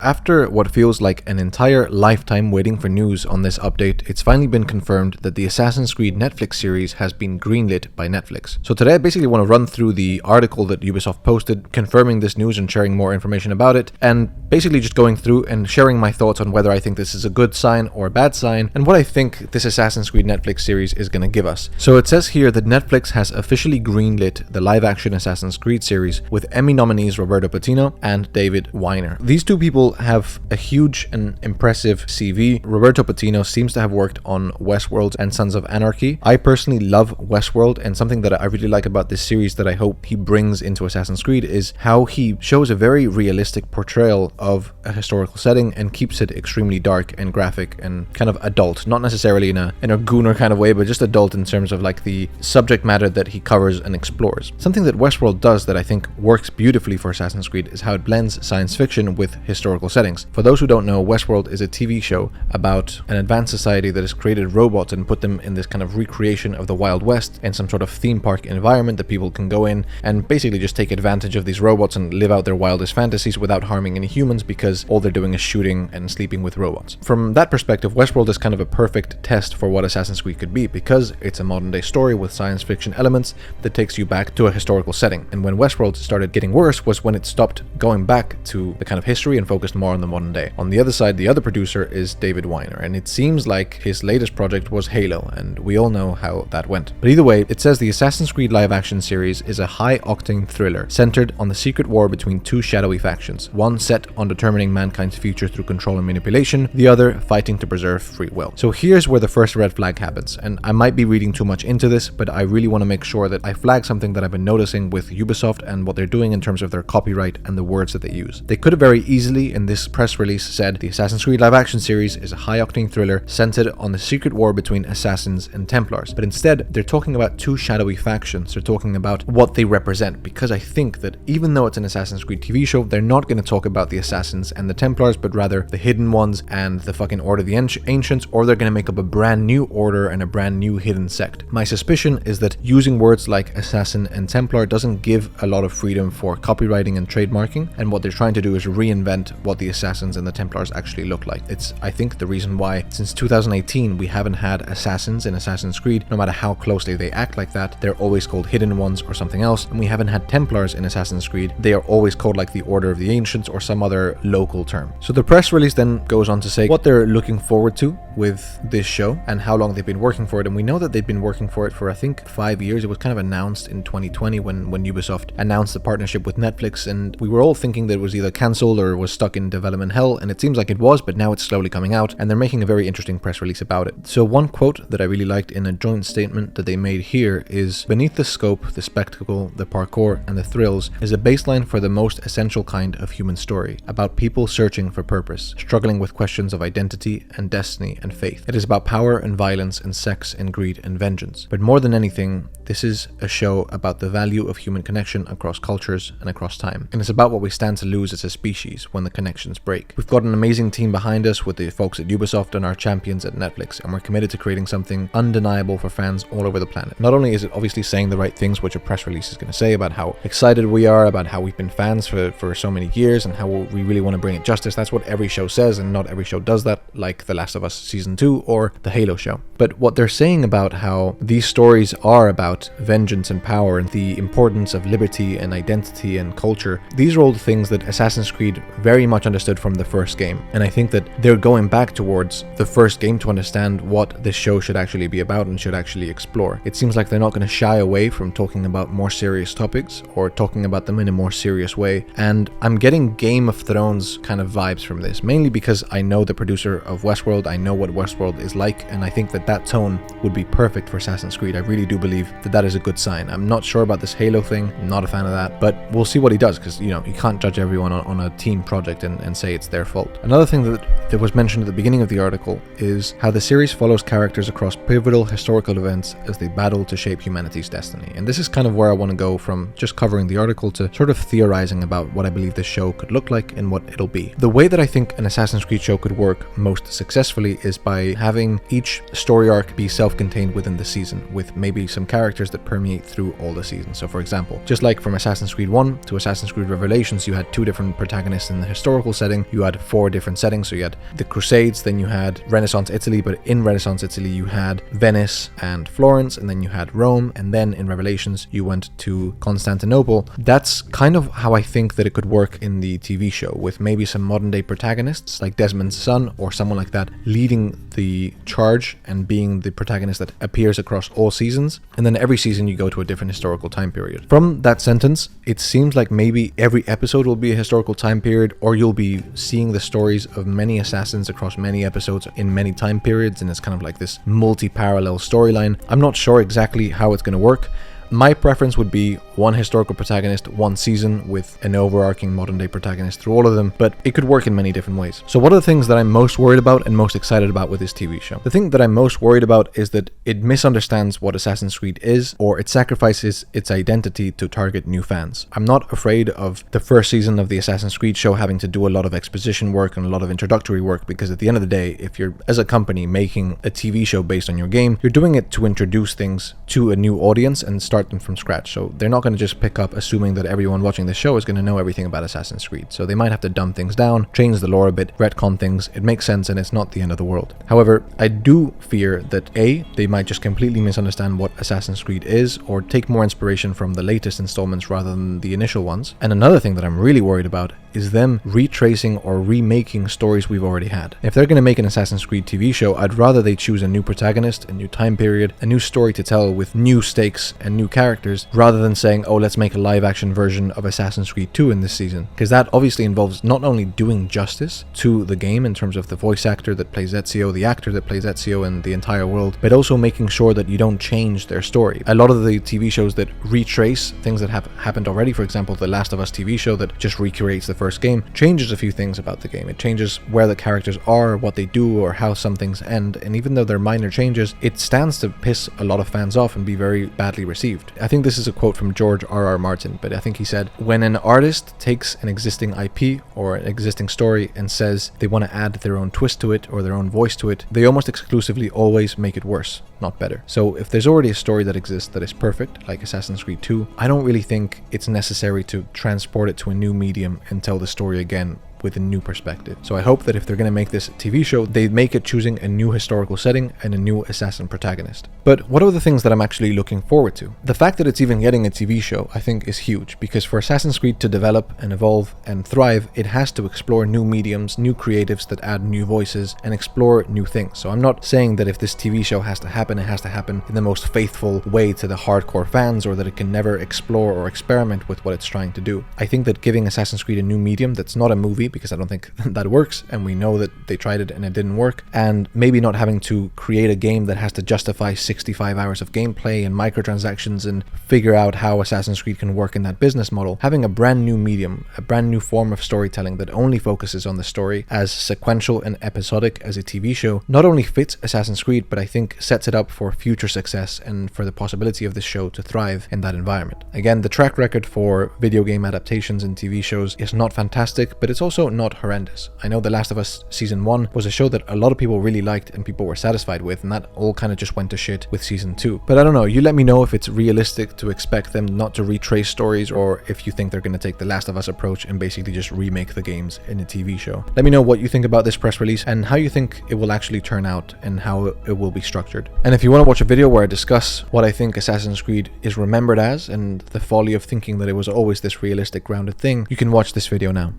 After what feels like an entire lifetime waiting for news on this update, it's finally been confirmed that the Assassin's Creed Netflix series has been greenlit by Netflix. So today I basically want to run through the article that Ubisoft posted, confirming this news and sharing more information about it, and basically just going through and sharing my thoughts on whether I think this is a good sign or a bad sign, and what I think this Assassin's Creed Netflix series is going to give us. So it says here that Netflix has officially greenlit the live-action Assassin's Creed series with Emmy nominees Roberto Patino and David Wiener. These two people have a huge and impressive CV. Roberto Patino seems to have worked on Westworld and Sons of Anarchy. I personally love Westworld, and something that I really like about this series that I hope he brings into Assassin's Creed is how he shows a very realistic portrayal of a historical setting and keeps it extremely dark and graphic and kind of adult, not necessarily in a gooner kind of way, but just adult in terms of like the subject matter that he covers and explores. Something that Westworld does that I think works beautifully for Assassin's Creed is how it blends science fiction with historical settings. For those who don't know, Westworld is a TV show about an advanced society that has created robots and put them in this kind of recreation of the Wild West in some sort of theme park environment that people can go in and basically just take advantage of these robots and live out their wildest fantasies without harming any humans, because all they're doing is shooting and sleeping with robots. From that perspective, Westworld is kind of a perfect test for what Assassin's Creed could be, because it's a modern day story with science fiction elements that takes you back to a historical setting. And when Westworld started getting worse was when it stopped going back to the kind of history and focused more on the modern day. On the other side, the other producer is David Wiener, and it seems like his latest project was Halo, and we all know how that went. But either way, it says the Assassin's Creed live-action series is a high-octane thriller centered on the secret war between two shadowy factions, one set on determining mankind's future through control and manipulation, the other fighting to preserve free will. So here's where the first red flag happens, and I might be reading too much into this, but I really want to make sure that I flag something that I've been noticing with Ubisoft and what they're doing in terms of their copyright and the words that they use. They could have very easily, in this press release, said the Assassin's Creed live-action series is a high-octane thriller centered on the secret war between assassins and Templars, but instead they're talking about two shadowy factions. They're talking about what they represent, because I think that even though it's an Assassin's Creed TV show, they're not going to talk about the assassins and the Templars, but rather the hidden ones and the fucking Order of the Ancients, or they're going to make up a brand new order and a brand new hidden sect. My suspicion is that using words like assassin and Templar doesn't give a lot of freedom for copywriting and trademarking, and what they're trying to do is reinvent what the assassins and the Templars actually look like. It's, I think, the reason why since 2018 we haven't had assassins in Assassin's Creed. No matter how closely they act like that, they're always called hidden ones or something else, and we haven't had Templars in Assassin's Creed. They are always called like the Order of the Ancients or some other local term. So the press release then goes on to say what they're looking forward to with this show and how long they've been working for it, and we know that they've been working for it for I think 5 years. It was kind of announced in 2020 when Ubisoft announced the partnership with Netflix, and we were all thinking that it was either cancelled or was stuck in development hell, and it seems like it was, but now it's slowly coming out, and they're making a very interesting press release about it. So one quote that I really liked in a joint statement that they made here is, "Beneath the scope, the spectacle, the parkour, and the thrills is a baseline for the most essential kind of human story, about people searching for purpose, struggling with questions of identity and destiny and faith. It is about power and violence and sex and greed and vengeance. But more than anything, this is a show about the value of human connection across cultures and across time. And it's about what we stand to lose as a species when the connections break. We've got an amazing team behind us with the folks at Ubisoft and our champions at Netflix, and we're committed to creating something undeniable for fans all over the planet." Not only is it obviously saying the right things, which a press release is going to say about how excited we are, about how we've been fans for so many years, and how we really want to bring it justice. That's what every show says, and not every show does that, like The Last of Us Season 2 or the Halo show. But what they're saying about how these stories are about vengeance and power and the importance of liberty and identity and culture, these are all the things that Assassin's Creed very much understood from the first game. And I think that they're going back towards the first game to understand what this show should actually be about and should actually explore. It seems like they're not going to shy away from talking about more serious topics or talking about them in a more serious way. And I'm getting Game of Thrones kind of vibes from this, mainly because I know the producer of Westworld, I know what Westworld is like, and I think that that tone would be perfect for Assassin's Creed. I really do believe that that is a good sign. I'm not sure about this Halo thing, I'm not a fan of that, but we'll see what he does, because, you know, you can't judge everyone on a team project and say it's their fault. Another thing that was mentioned at the beginning of the article is how the series follows characters across pivotal historical events as they battle to shape humanity's destiny. And this is kind of where I want to go from just covering the article to sort of theorizing about what I believe this show could look like and what it'll be. The way that I think an Assassin's Creed show could work most successfully is by having each story arc be self-contained within the season, with maybe some characters that permeate through all the seasons. So for example, just like from Assassin's Creed 1 to Assassin's Creed Revelations, you had two different protagonists in the historical setting, you had 4 different settings. So you had the Crusades, then you had Renaissance Italy, but in Renaissance Italy you had Venice and Florence, and then you had Rome, and then in Revelations you went to Constantinople. That's kind of how I think that it could work in the TV show, with maybe some modern day protagonists like Desmond's son or someone like that leading the charge and being the protagonist that appears across all seasons, and then every season you go to a different historical time period. From that sentence, it seems like maybe every episode will be a historical time period, or you'll be seeing the stories of many assassins across many episodes in many time periods, and it's kind of like this multi-parallel storyline. I'm not sure exactly how it's going to work. My preference would be one historical protagonist, one season, with an overarching modern day protagonist through all of them, but it could work in many different ways. So what are the things that I'm most worried about and most excited about with this TV show? The thing that I'm most worried about is that it misunderstands what Assassin's Creed is, or it sacrifices its identity to target new fans. I'm not afraid of the first season of the Assassin's Creed show having to do a lot of exposition work and a lot of introductory work, because at the end of the day, if you're, as a company, making a TV show based on your game, you're doing it to introduce things to a new audience and start them from scratch. So they're not going to just pick up assuming that everyone watching the show is going to know everything about Assassin's Creed. So they might have to dumb things down, change the lore a bit, retcon things. It makes sense and it's not the end of the world. However, I do fear that A, they might just completely misunderstand what Assassin's Creed is, or take more inspiration from the latest installments rather than the initial ones. And another thing that I'm really worried about is them retracing or remaking stories we've already had. If they're going to make an Assassin's Creed TV show, I'd rather they choose a new protagonist, a new time period, a new story to tell with new stakes and new characters, rather than saying, oh, let's make a live action version of Assassin's Creed 2 in this season. Because that obviously involves not only doing justice to the game in terms of the voice actor that plays Ezio, the actor that plays Ezio, and the entire world, but also making sure that you don't change their story. A lot of the TV shows that retrace things that have happened already, for example, the Last of Us TV show that just recreates the first game, changes a few things about the game. It changes where the characters are, what they do, or how some things end, and even though they're minor changes, it stands to piss a lot of fans off and be very badly received. I think this is a quote from George R.R. Martin, but I think he said, when an artist takes an existing IP or an existing story and says they want to add their own twist to it or their own voice to it, they almost exclusively always make it worse, not better. So if there's already a story that exists that is perfect, like Assassin's Creed 2, I don't really think it's necessary to transport it to a new medium and tell the story again with a new perspective. So I hope that if they're going to make this TV show, they make it choosing a new historical setting and a new assassin protagonist. But what are the things that I'm actually looking forward to? The fact that it's even getting a TV show, I think, is huge, because for Assassin's Creed to develop and evolve and thrive, it has to explore new mediums, new creatives that add new voices, and explore new things. So I'm not saying that if this TV show has to happen, it has to happen in the most faithful way to the hardcore fans, or that it can never explore or experiment with what it's trying to do. I think that giving Assassin's Creed a new medium that's not a movie, because I don't think that works, and we know that they tried it and it didn't work, and maybe not having to create a game that has to justify 65 hours of gameplay and microtransactions and figure out how Assassin's Creed can work in that business model. Having a brand new medium, a brand new form of storytelling that only focuses on the story, as sequential and episodic as a TV show, not only fits Assassin's Creed, but I think sets it up for future success and for the possibility of this show to thrive in that environment. Again, the track record for video game adaptations and TV shows is not fantastic, but it's also not horrendous. I know The Last of Us Season 1 was a show that a lot of people really liked and people were satisfied with, and that all kind of just went to shit with Season 2. But I don't know, you let me know if it's realistic to expect them not to retrace stories, or if you think they're going to take the Last of Us approach and basically just remake the games in a TV show. Let me know what you think about this press release and how you think it will actually turn out and how it will be structured. And if you want to watch a video where I discuss what I think Assassin's Creed is remembered as and the folly of thinking that it was always this realistic, grounded thing, you can watch this video now.